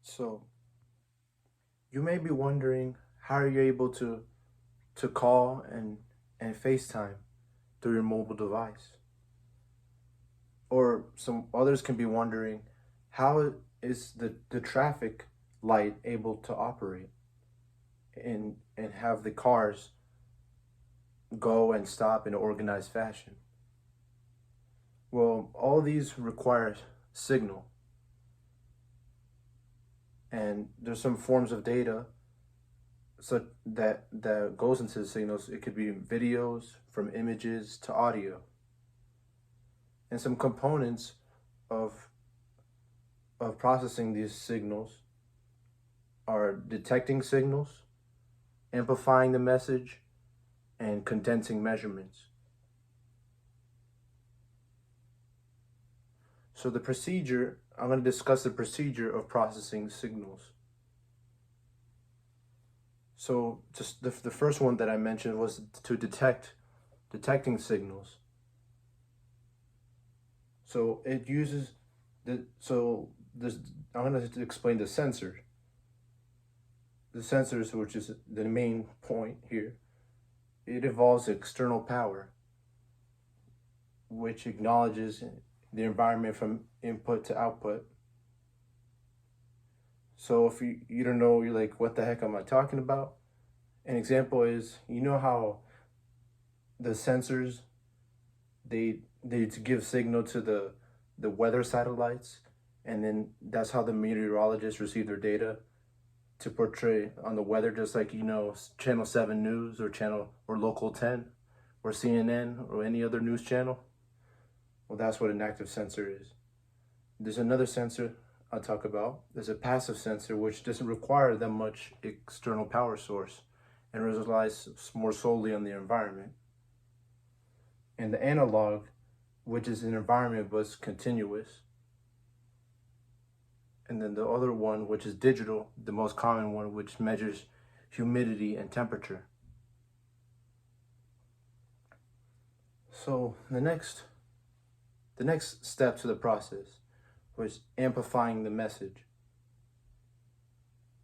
So you may be wondering, how are you able to call and FaceTime through your mobile device? Or some others can be wondering, how is the traffic light able to operate and have the cars go and stop in an organized fashion? Well, all these require signal, and there's some forms of data so that goes into the signals. It could be videos, from images to audio, and some components of processing these signals are detecting signals, amplifying the message, and condensing measurements. So the procedure, I'm going to discuss the procedure of processing signals. So just the first one that I mentioned was to detecting signals. So it uses this, I'm going to explain the sensor. The sensors, which is the main point here, it involves external power, which acknowledges the environment from input to output. So if you don't know, you're like, what the heck am I talking about? An example is, you know how the sensors, they give signal to the weather satellites, and then that's how the meteorologists receive their data to portray on the weather, just like, Channel 7 News or Local 10 or CNN or any other news channel. Well, that's what an active sensor is. There's another sensor I'll talk about. There's a passive sensor, which doesn't require that much external power source and relies more solely on the environment. And the analog, which is an environment but continuous. And then the other one, which is digital, the most common one, which measures humidity and temperature. So the next step to the process was amplifying the message.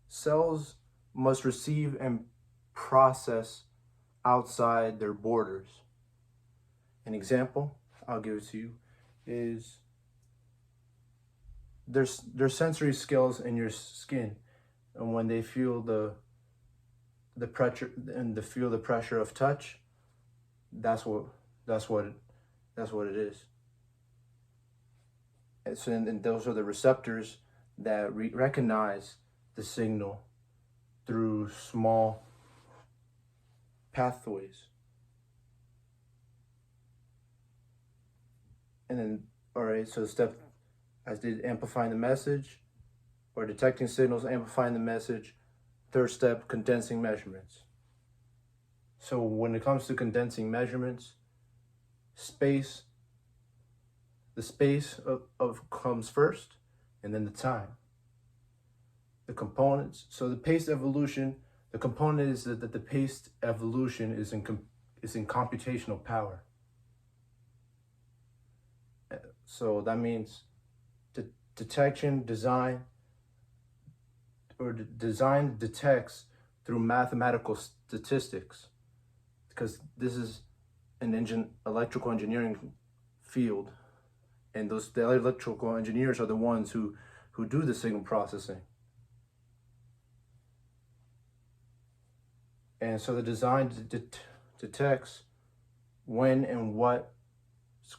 Cells must receive and process outside their borders. An example I'll give it to you is there's sensory skills in your skin, and when they feel the pressure and feel the pressure of touch, that's what it is. And those are the receptors that recognize the signal through small pathways. And then, all right, so step, I did amplifying the message, or detecting signals, amplifying the message. Third step, condensing measurements. So when it comes to condensing measurements, the space of comes first, and then the time. The components, so the paced evolution, the component is that the paced evolution is in computational power. So that means detection, design, or design detects through mathematical statistics, because this is an electrical engineering field, and the electrical engineers are the ones who do the signal processing. And so the design detects when and what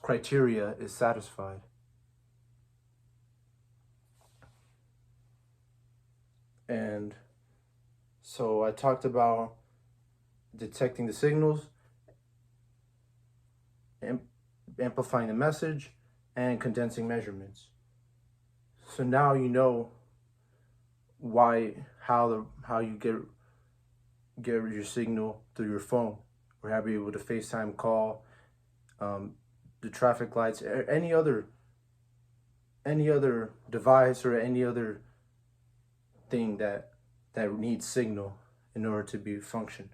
criteria is satisfied. And so I talked about detecting the signals, amplifying the message, and condensing measurements. So now you know how you get your signal through your phone, or how you're able to FaceTime call, the traffic lights, any other device or any other thing that needs signal in order to be function.